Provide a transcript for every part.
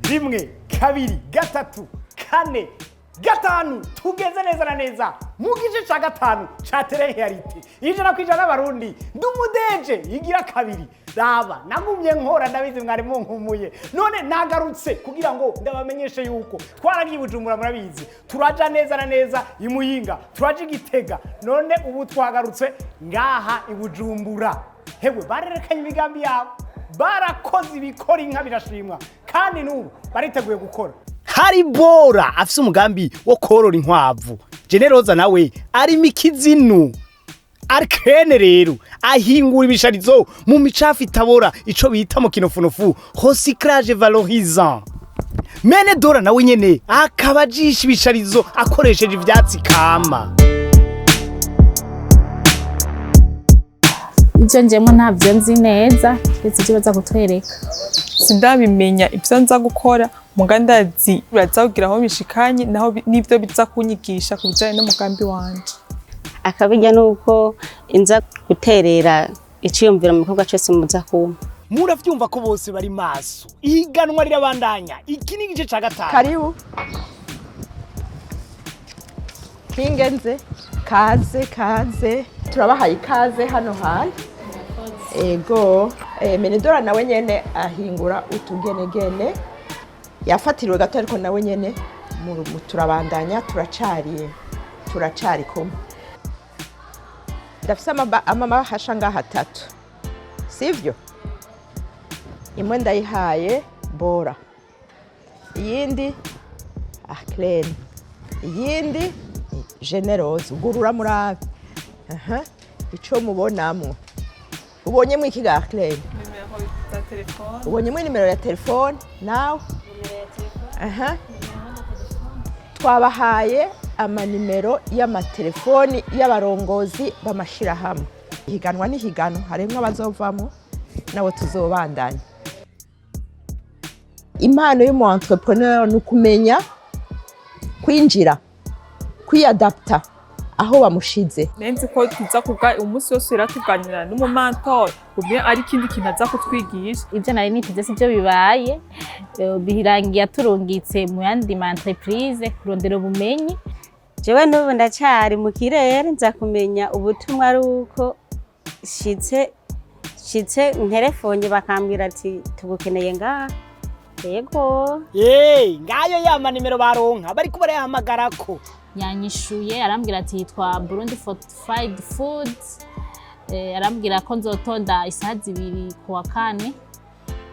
rimwe kabiri gatatu kane gatanu tugeze neza na neza mu gice ca gatanu ca tele-reality ijana kwijana n'abarundi ndumudeje igira kabiri raba nagumye nkora ndabizi mwari munkumuye none nagarutse kugira ngo ndabamenyeshe yuko twaragiye Bujumbura murabizi turaja neza na neza imuyinga turaje Igitega none ubu twagarutse ngaha i Bujumbura hewe barerekanye imigambi yabo barakoze ibikora inka birashimwa kandi n'ubu bariteguye gukora hari bora afise umugambi wo korora inkwavu generoza nawe ari mikizinu Arkene rero ahingura ibisharizo mu micafu itabora ico bita mu kinofunofu recyclage valorisant mene dora nawe nyene akabajisha ibisharizo akoresheje ivyatsi kama ivyo njemo ntavyo nzi neza ndetse ivyo baza kutwereka sindabimenya ivyo nza gukora mugandazi bazagira aho bishikanye naho nivyo biza kunyigisha kubijanye n'umugambi wanje akabijya nuko inza guterera iciyumvira mu bikorwa cyose muza kuma muravyumva ko bose bari maso ihiganwa rirabandanya iki ni igice ca gatanu karibu kingenze kaze turabahaye ikaze hano hari ego menedora nawe nyene ahingura utugenegene yafatiriwe gato ariko nawe nyene turabandanya turacari kumwe ndafise amabahasha ngaha atatu sivyo imwe ndayihaye bora iyindi Arlene iyindi generose ugurura murabe ico mubonamwo ubonyemwo iki ga Arlene ubonyemwo nimero ya telefone nawe twabahaye amanimero y'amatelefoni y'abarongozi b'amashirahamwe ihiganwa n'ihiganwa harimwo abazovamo nabo tuzobandanya impano y'umu entrepreneur ni ukumenya kwinjira kwiadapta aho bamushize nenzi ko tuza kuga umunsi wose iratuganira n'umumantor ubye ari kindi kintu aza kutwigisha ivyo nari niteze sivyo bibaye birangiye turungitse mu yandi entreprise kurondera ubumenyi jewe n'ubu ndacyari mu kirere nza kumenya ubutumwa ari uko shitse telefone bakambwira ati tugukeneye ngaha yego ngayo yama nimero baronka bari kuba yahamagarako yanyishuye arambwira ati yitwa Burundi Fortified Foods arambwira ko nzotonda isaha 2 kuwa kane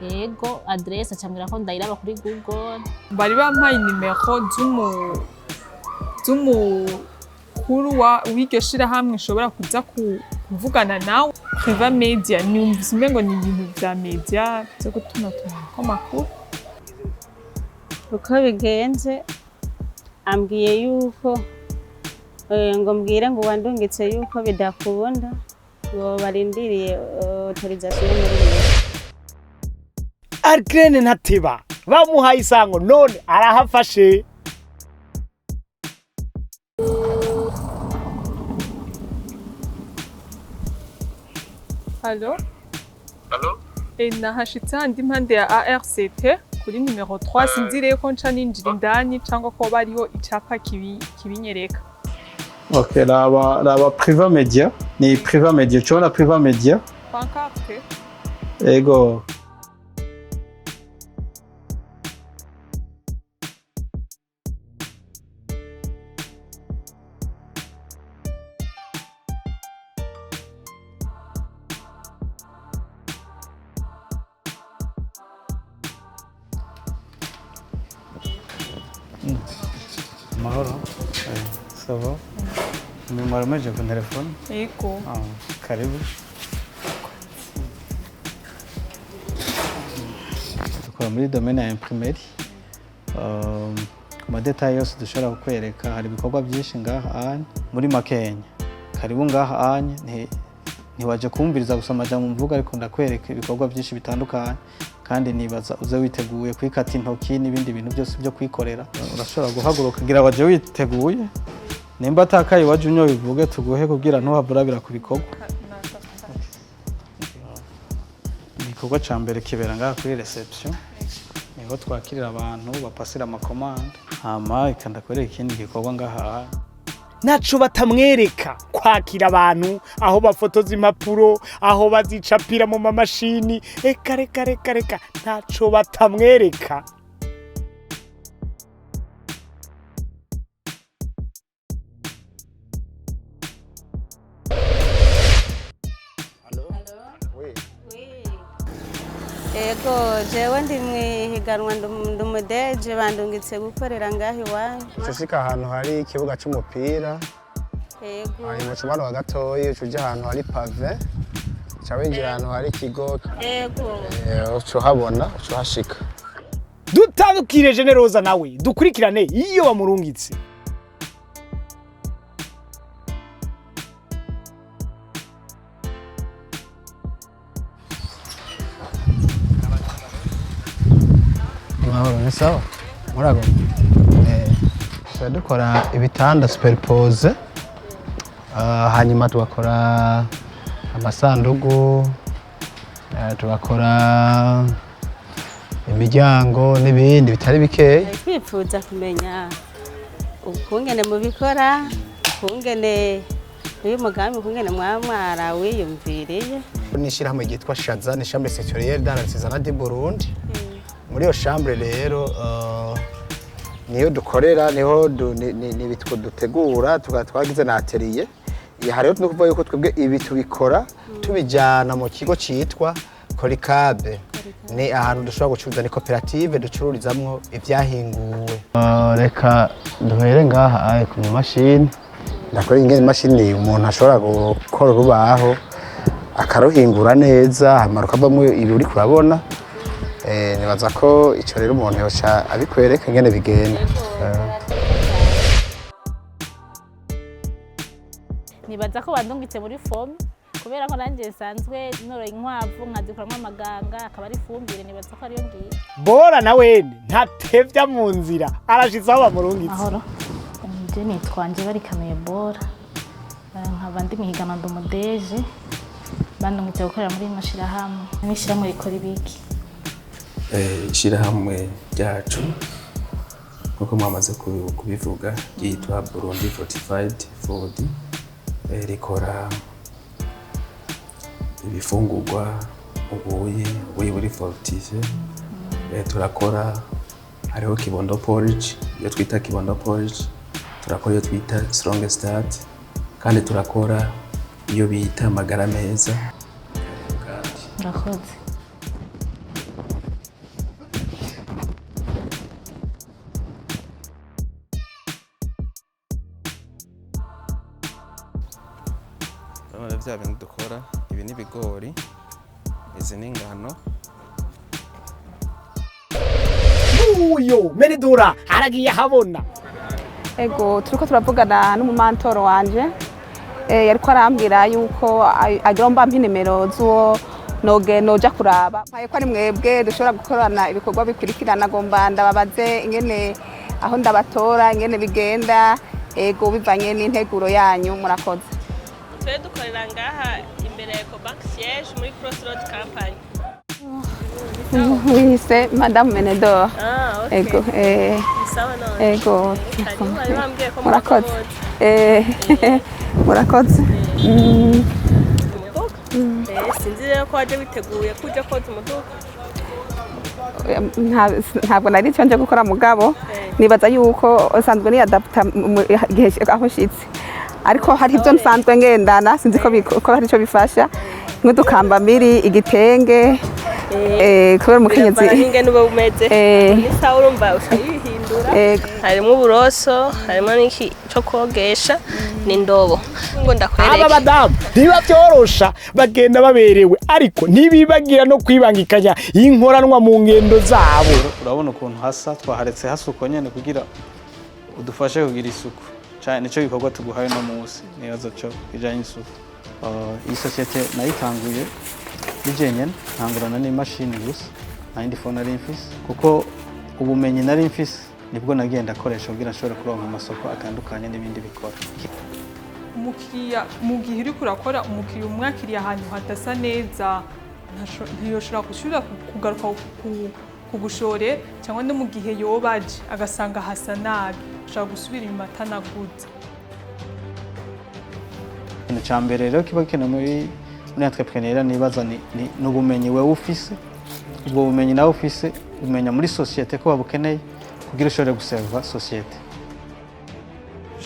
yego adresse acambwira ko ndayiraba kuri Google bari bampaye nimero z'umukuru w'iryo shirahamwe nshobora kuza kuvugana nawe Priva Media numvise umengo ni ibintu vya media byo gutuma amakuru uko bigenze ambwiye yuko ngo mbwire ngo wandungitse yuko bidakubunda ngo barindiriye autorisation muri Arlene ntateba bamuhaye isango none arahafashe Allô? Nahashitse handi impande ya ARCT kuri numero 3 sinzire ko nca ninjira indani cyangwa ko bariho icapa kibinyereka. Okay, la Priva Media, ni Priva Media, tu vois la Priva Media? Pancarte. Ego. Mahoro. Ça va? Numero je ku telefone? Ego. Karibu. Tukaba muri domaine ya imprimerie. Ku madetail yose dushobora kukwereka hari ibikorwa byinshi ngaha muri Makenya. Karibu ngaha ntiwaje kumviriza gusoma jambo mvuga ariko ndakwereka ibikorwa byinshi bitandukanye kandi nibaza uze witeguye kwikata intoki n'ibindi bintu byose byo kwikorera urashobora guhaguruka kugira waje witeguye nimba atakaye waje unyo bivuge tuguhe kugira ntuhaburabira ku bikorwa igikorwa ca mbere kibera ngaha kuri reception niho twakirira abantu bapasira amakomande hama ikandakwereka ikindi gikorwa ngaha. Naco batamwereka kwakira abantu aho bafotoza impapuro aho bazicapira mu mamashini reka ntaco batamwereka. Ego jewe ndi mwihiganwa ndi umudeje bandungitse gukorera ngaho iwanyu. Ushika ahantu hari ikibuga cy'umupira. Ego. Ari mu cubano wa gatoyi ucuje ahantu hari pave. Cawinjira ahantu hari ikigo. Ego. Uco habona uco hashika. Dutandukire Generosa nawe dukurikirane iyo bamurungitse. Sawa murago dukora ibitanda superpose hanyuma tugakora amasandugu tugakora imiryango n'ibindi bitari bikeya. Twipfuza kumenya ukungene mubikora ukungene uyu mugambi ukungene mwamwara wiyumviriye. N'ishirahamwe ryitwa Shaza ni chambre sectorielle dans l'artisanat du Burundi. Muri iyo chambre rero niyo dukorera niho nibitwo dutegura twagize na atelier hariho no kuvuga yuko twebwe ibi tubikora tubijana mu kigo citwa Kaze. Ni ahantu dushobora gucuruza, ni koperative ducururizamwo ivyahinguwe. Reka duhere ngaha ku mashini ndakora ingene imashini umuntu ashobora gukora urubaho akaruhingura neza hama rukavamwo ibi uri kurabona. Nibaza ko ico rero umuntu yoca abikwereka ingene bigenda. Nibaza ko bandungitse muri fomu kubera ko nanje nsanzwe noroye inkwavu nkazikoramwo amaganga akaba ari ifumbire. Nibaza ko ariyo ngiye. Bora nawe ntatevya mu nzira arashize aho bamurungitse. Ahoro nje nitwanje barikamiye Bora nkaba ndi mihiganwa ndi umudeje bandungitse gukorera muri mashirahamwe n'ishirahamwe rikora ibiki. Ishirahamwe ryacu nkuko mwamaze kubivuga ryitwa Burundi Fortified Food rikora ibifungurwa ubuyi buri fortifié. Turakora hariho kibondo porridge iyo twita kibondo porridge, turakora iyo twita strong start kandi turakora iyo bita magara meza. Murakoze. Vya bintu dukora ibi ni bigori, izi ni ingano. Uyo Menedora aragiye habona. Ego turiko turavugana n'umumantoro wanje yariko arambwira yuko agomba mpa nimero zuwo noja kuraba mpaye ko ari mwebwe dushobora gukorana ibikorwa bikurikirana. Agomba ndababaze ingene aho ndabatora ingene bigenda ego bivanye n'integuro yanyu. Murakoze. Twe dukorera ngaha imbere ya Bank siège muri Crossroad Company. Oui, c'est Madame Menedor. Ah, ok. Ego, Sawa none. ego. Bari bambwiye ko Murakoze. Murakoze. Sinzi rero ko waje witeguye kuja koza umuduga. Ntabwo nari icyo nje gukora mugabo nibaza yuko usanzwe ni adapta igihe aho nshitse, ariko hari ibyo nsanzwe ngendana sinzi ko hari icyo bifasha nk'udukambamiri igitenge kubera umukenyezi ingene uba umeze nisa urumva ushayihindura. Harimo uburoso, harimo n'iki cyo kogesha n'indobo ngo ndakwereke. Aba badamu niba byorosha bagenda baberewe ariko ntibibagira no kwibangikanya inkoranwa mu ngendo zabo. Urabona ukuntu hasa twaharetse hasuko nyene kugira udufashe kugira isuku cyane, nico gikorwa tuguhaye no munsi nibazo cyo bijanye isuku. Iyi societe nayitanguye bijenye ntangurana n'imashini gusa nandi phone ari mfise kuko ubumenyi nari mfise nibwo nagenda akoresha kugira nshobore kuronka amasoko atandukanye n'ibindi bikora. Umukiriya mu gihe uri kurakora umukiriya umwakiriye ahantu hadasa neza ntiyoshobora gusubira kugaruka kugushorera cyangwa no mu gihe yobaje agasanga hasa nabi ushobora gusubira inyuma atanaguze. Ikintu cya mbere rero kiba gikenewe muri entrepreneur nibaza ni ubumenyi wewe ufise, ubwo bumenyi nawe ufise umenya muri societe ko babukeneye kugira ushobore guserva societe.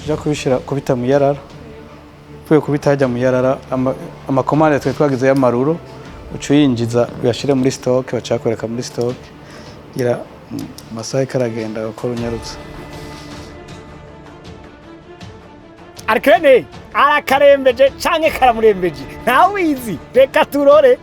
Uja kubita mu yarara, uvuye kubita hajya mu yarara, amakomande twe twagize y'amaruro uca uyinjiza uyashire muri stock, bacakwereka muri stock ira masaha karagenda gukora unyarutse. Arkene arakarembeje canke karamurembeje ntawe wizi, reka turore.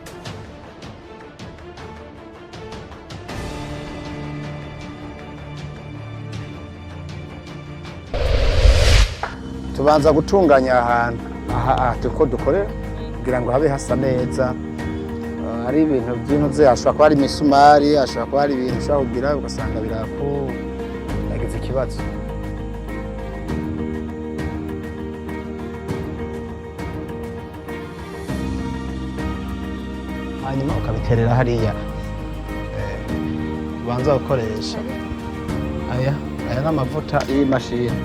Tubanza gutunganya ahantu aha tuko dukorera kugira ngo habe hasa neza. Hari ibintu by'intuze, ashobora kuba ari imisumari, ashobora kuba ari ibintu ushobora kugira ugasanga birako yagize ikibazo. Hanyuma ukabiterera hariya ubanza gukoresha aya n'amavuta y'imashini.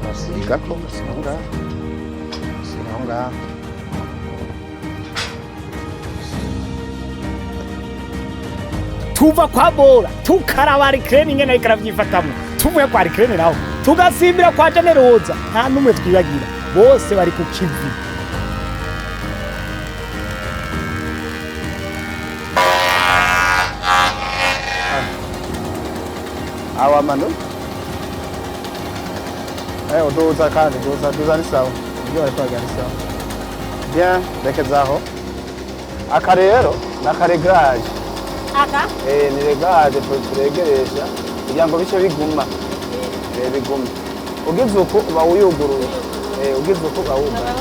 Basigako basinga tuva kwa bora tukaraba Arkene ingene ariko aravyifatamwo, tuvuye kwa Arkene naho tugasimbira kwa Generoza, nta numwe twibagira, bose bari ku kivi. awa manu uduza kandi duza ni sawa, ibyo bari kwaga ni sawa. Bien, rekezaho aka rero n'akaregrage. Aka? Ni regrage turegereja kugira ngo bice biguma. Biguma. Ugize uko uba uyuguruye. Ugize uko uba wuguruye.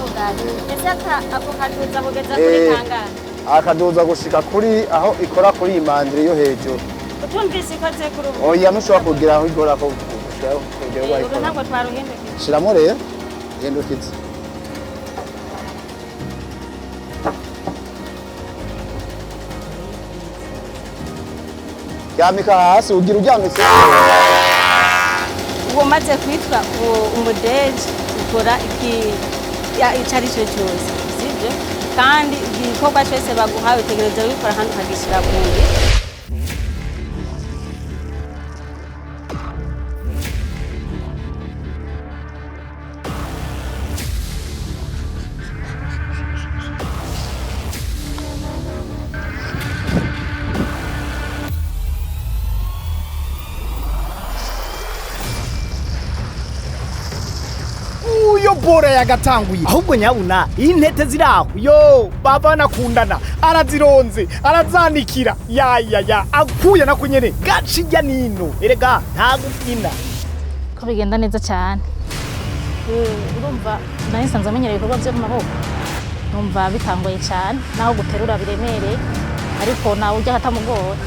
Ese ako kaduza kugeza kuri kangana? Akaduza gushika kuri aho ikora kuri imandire yo hejuru. Utumvise ikoze kuri ubu? Oya nushobora kugira aho igora ko gushiraho kugera bari. Ubu ntabwo twaruhindukiza. Shiramo rero hindukiza. Yamika hasi ugira ujyamitse. Ubu maze kwitwa umudeje ukora icari cyo cyose, sibyo? Kandi igikorwa cyose baguhaye utegereza wikora handi ukagishira ku ndi. Uyo bora yagatanguye, ahubwo nyabuna intete ziraho yo baba nakundana, arazironze arazanikira ya akuye nakunyene gacirya nino, erega nta gupina Ko bigenda neza cyane. Urumva nari nsanzwe amenyereye ibikorwa byo mu maboko, numva bitangoye cyane naho guterura biremereye, ariko nawe ujya hatamugora.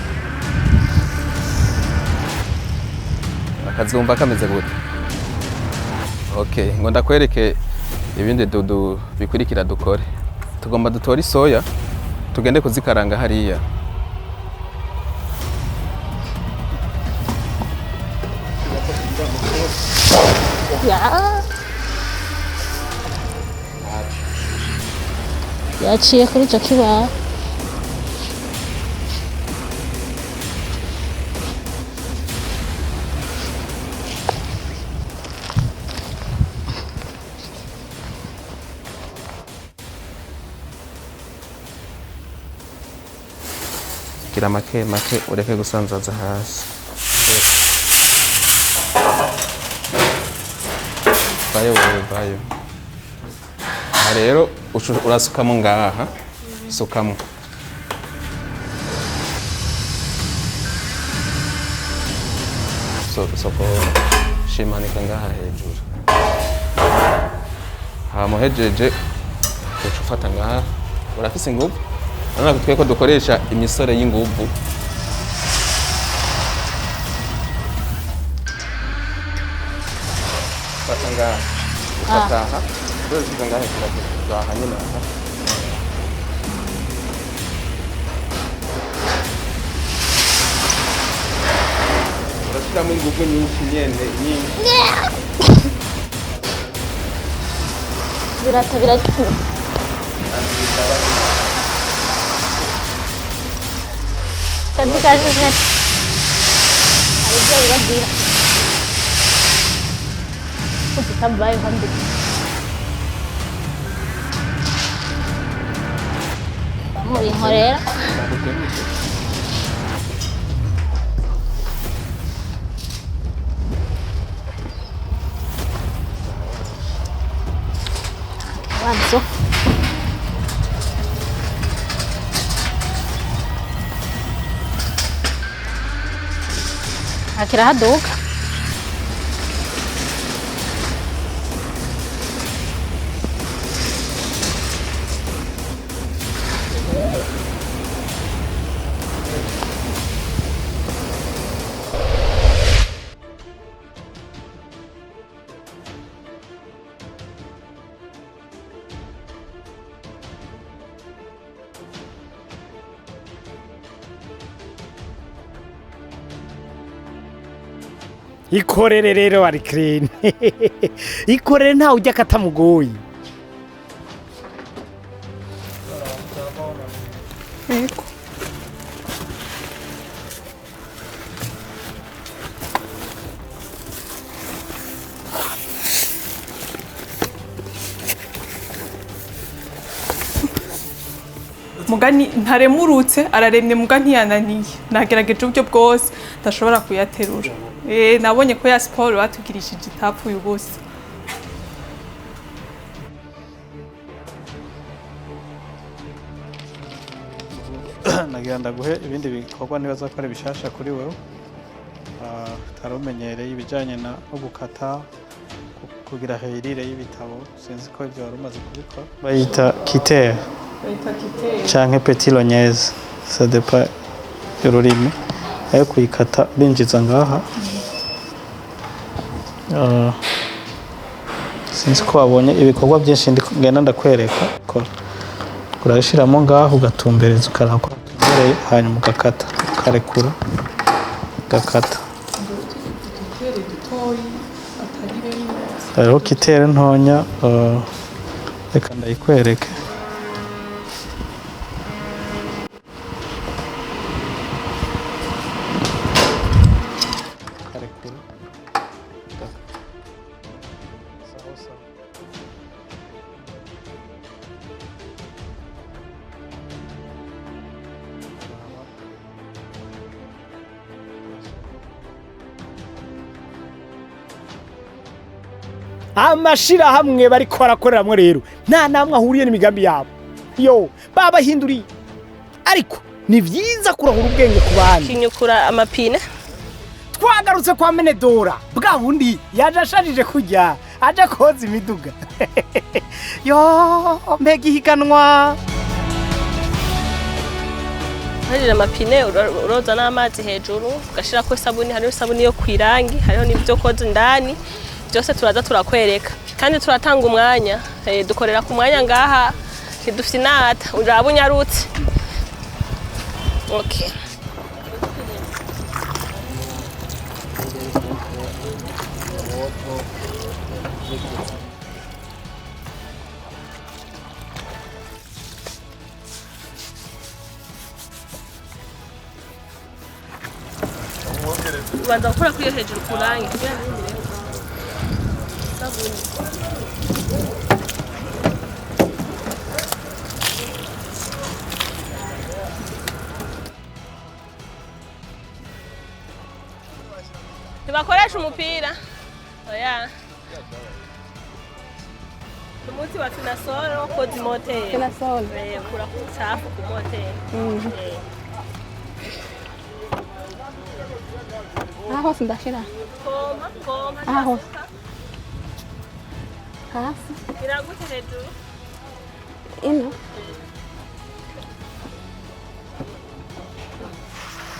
Akazumba kameze gute? Okay, ngo ndakwereke ibindi bikurikira dukore. Tugomba dutore isoya tugende kuzikaranga hariya. Yaciye kuri icyo kibaho. Gira make ureke gusanzaza hasi. Bayo. Rero urasukamo ngaha, sukamo. Soko shimanika ngaha hejuru. Muhejeje ufata ngaha, urafise inguvu. Urabona ko dukoresha imisore y'inguvu. Fata ngaha, ufata aha, urashyize ngaha hejuru aha nyine aha. gushiramo ingufu nyinshi nyene nyinshi. Birata birakura. Kandi kashitse. Aribyo biragira. Utabaye handi. Muri nkorera. Avanzo. Akira haduka. Ikorere rero ari clean. Ikorere ntawe ujya katamugoyi. Ego. Mugani ntaremurutse araremye muga ntiyananiye nagerageje uburyo bwose ndashobora kuyaterura nabonye ko ya siporo batugirishije itapfuye ubusa nagira ndaguhe ibindi bikorwa nibaza ko ari bishasha kuri wewe tarumenyereye ibijanye no gukata kugira herire y'ibitabo sinzi ko ibyo wari umaze kubikora bayita kitere canke petit lognaise ça dépend y'ururimi ayo kuyikata binjiza ngaha sinzi ko wabonye ibikorwa byinshi ngenda ndakwereka urashiramo ngaho ugatumbereza ukarako tumbereye hanyuma ugakata ukarekura ugakata hariho kitere ntonya reka ndayikwereke amashirahamwe bariko barakoreramwo rero nta namwe ahuriye n'imigambi yabo yo babahinduriye ariko ni vyiza kurahura ubwenge ku bandi kinyukura amapine twagarutse kwa Menedora bwa bundi yaje ashajije kujya aje koza imiduga yo mbega ihiganwa hariya amapine uroza n'amazi hejuru ugashirako isabuni hariho isabuni yo kwirangi hariho n'ibyo koza indani byose turaza turakwereka kandi turatanga umwanya dukorera ku mwanya ngaha ntidufite inata uraba unyarutse okay ubanza gukora kuri yo hejuru ku rangi ntibakoresha umupira oya umunsi wa tunasoro koza imoteri kura ku cafu ku moteri aho sindashira koma aho hasi iragute hejuru ino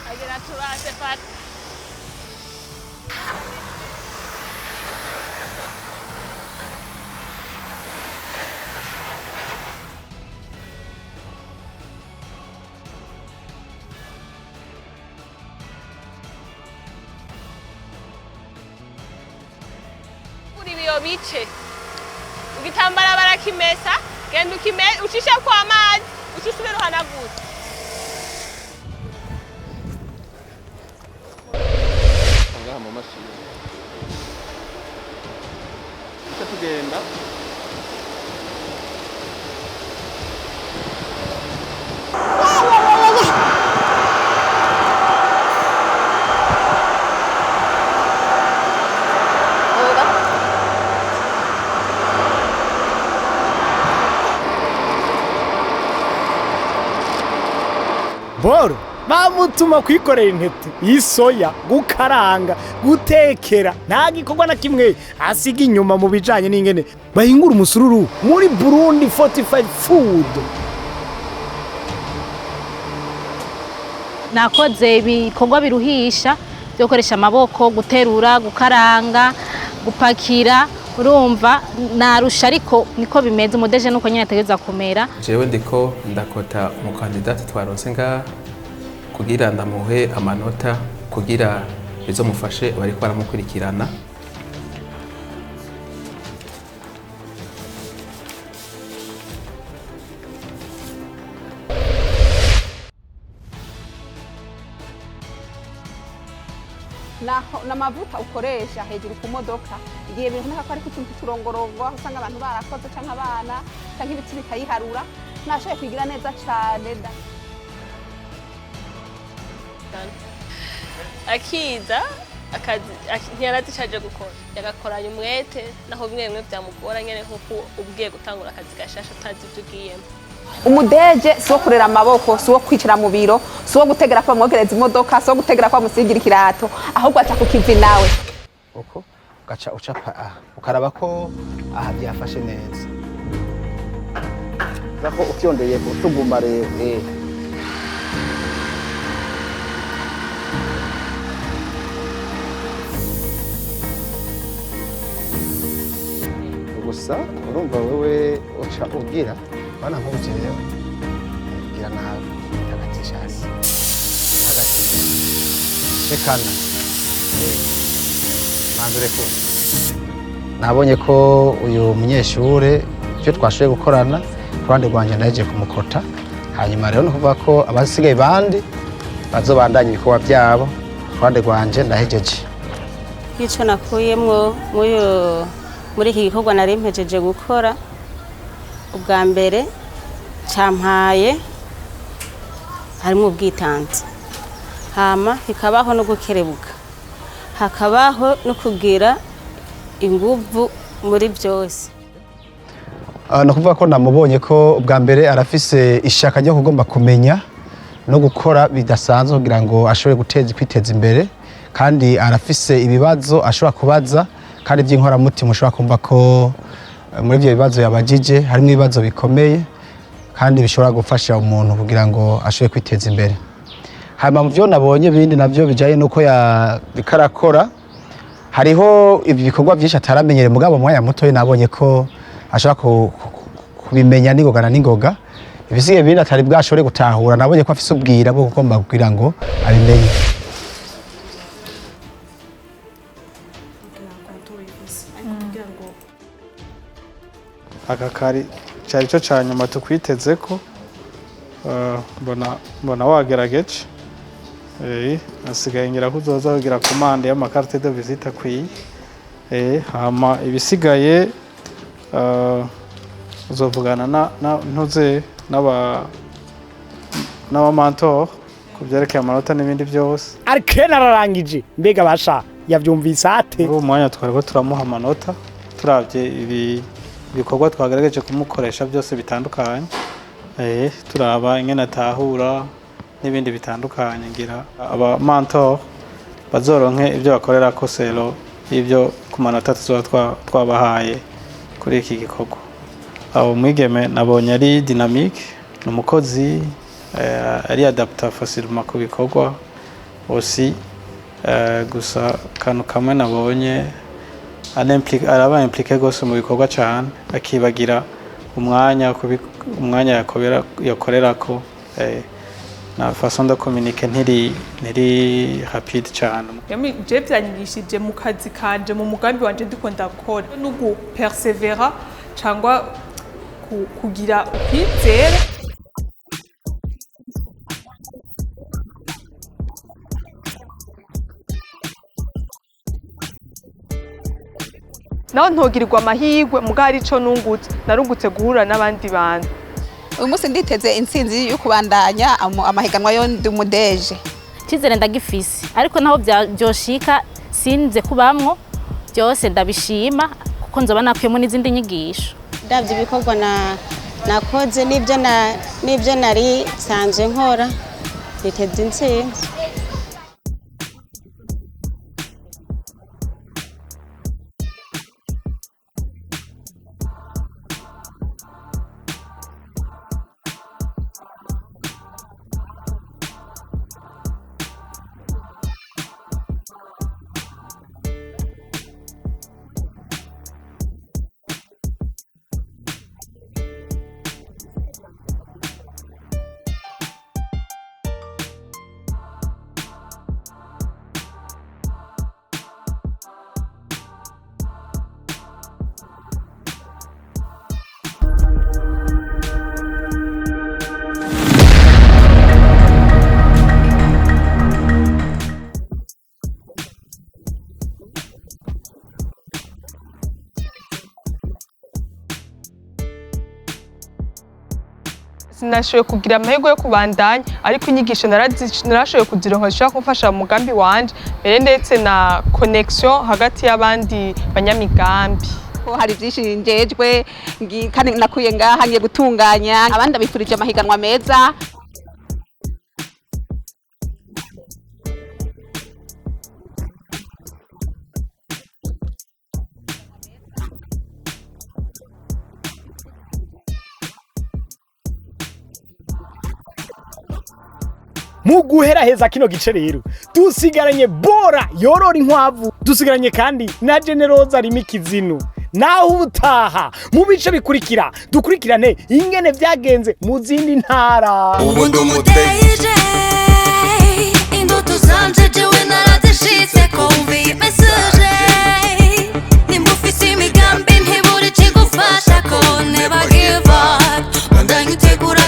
agera turase pat bice igitambara barakimesa genda ucishe kwa amazi ucisubire uhanagura ngaha mu mashini icyo tugenda boro bamutuma kwikorera intete y'isoya gukaranga gutekera nta gikorwa na kimwe asiga inyuma mu bijanye n'ingene bahingura umusururu muri Burundi Fortified Food. nakoze ibikorwa biruhisha byo gukoresha amaboko guterura gukaranga gupakira urumva narusha ariko niko bimeze umudeje nuko nyine ategeza kumera jewe ndiko ndakota umukandidati twaronse ngaha kugira ndamuhe amanota kugira bizomufashe bariko baramukurikirana n'amavuta ukoresha hejuru ku modoka igihe biboneka ko ari ku tuntu turongorongo aho usanga abantu barakoze cyangwa abana cyangwa ibiti bikayiharura nashoboye kwigira neza cyane da akiza ntiyarazi caje gukora yagakoranya umwete naho bimwe bimwe byamugora nyene nkuko ubwiye gutangura akazi gashasha utazi ibyo ugiyemo umudeje si wo kurera amaboko si wo kwicara mu biro si wo gutegera ko bamwogereza imodoka si wo gutegera ko bamusigira ikirato ahubwo aca ku kivi nawe uko ugaca ucapa ukaraba ko aha byafashe neza zako utyondeye utuguma rero gusa urumva wewe uca ugira bana nk'ubujerewe gira nawe tagatisha hasi shekana manzure ko nabonye ko uyu munyeshure icyo twashoboye gukorana ruhande rwanje naje kumukota hanyuma rero no kuvuga ko abasigaye bandi bazobandanya ibikorwa byabo ruhande rwanje ndahejeje icyo nakuyemwo muri iki gikorwa nari mpejeje gukora ubwa mbere campaye harimo ubwitanzi hama hikabaho no gukerebuka hakabaho no kugira inguvu muri byose no kuvuga ko namubonye ko ubwa mbere arafise ishaka ryo kugomba kumenya no gukora bidasanzwe kugira ngo ashobore kwiteza imbere kandi arafise ibibazo ashobora kubaza kandi by'inkoramutima ushobora kumva ko muri ibyo bibazo yabajije harimo ibibazo bikomeye kandi bishobora gufasha umuntu kugira ngo ashobore kwiteza imbere hanyuma mu byo nabonye bindi nabyo bijyanye n'uko yabikarakora hariho ibikorwa byinshi ataramenyereye mugabo mu mwanya mutoya nabonye ko ashobora kubimenya n'ingoga na n'ingoga ibisigaye bindi atari bwashobore gutahura nabonye ko afise ubwira bwo kugomba kugira ngo abimenye akakari cyari cyo cyanyuma tukwiteze ko mbona wagerageje asigaye ngira ko uzoza kugira komande y'amakarite de visite akwiye hama ibisigaye uzovugana ntuze n'abamantor ku byerekeye amanota n'ibindi byose Arkena ararangije mbega basha yavyumvise ate uwo mwanya twariko turamuha amanota turavye ibikorwa twagerageje kumukoresha byose bitandukanye turaba ingene atahura n'ibindi bitandukanye ngira aba mentor bazoronke ibyo bakorera ko selo ibyo ku manota tuzoba twabahaye kuri iki gikorwa abo mwigeme nabonye ari dynamique n'umukozi ari adapta facilement ku bikorwa aussi gusa kantu kamwe nabonye araba impliqué gose mu bikorwa cyane akibagira umwanya yakorera ko na façon de communiquer ntiri rapide cyane. Je byanyigishije mu kazi kanje mu mugambi wanje ndiko ndakora no gupersevera cyangwa kugira ukwizera. Naho ntogirirwa amahirwe mugari ico nungutse narungutse guhura n'abandi bantu. Uyu munsi nditeze intsinzi yo kubandanya amahiganwa yo ndi umudeje. Cyizere ndagifise ariko naho byoshika sinze kubamwo byose ndabishima kuko nzoba nakuyemo n'izindi nyigisho. Ndavye ibikorwa nakoze n'ibyo nari sanzwe nkora nditeze intsinzi. Sinashoboye kugira amahirwe yo kubandanya ariko inyigisho narashoboye kuzironka zishobora kumfasha mu mugambi wanje mbere ndetse na connection hagati y'abandi banyamigambi. Hari byinshi njejwe kandi nakuye ngaha ngiye gutunganya abandi abifurije amahiganwa meza. Mu guheraheza kino gice rero dusigaranye Bora yorora inkwavu, dusigaranye kandi na Generoza arimo ikizinu. Naho ubutaha mu bice bikurikira dukurikirane ingene vyagenze mu zindi ntara. Ubundi umudeje indoto zanje jewe narazishitse ko umviye message nimufise imigambi ntiburi kigufasha ko never give up. Ndanyutegura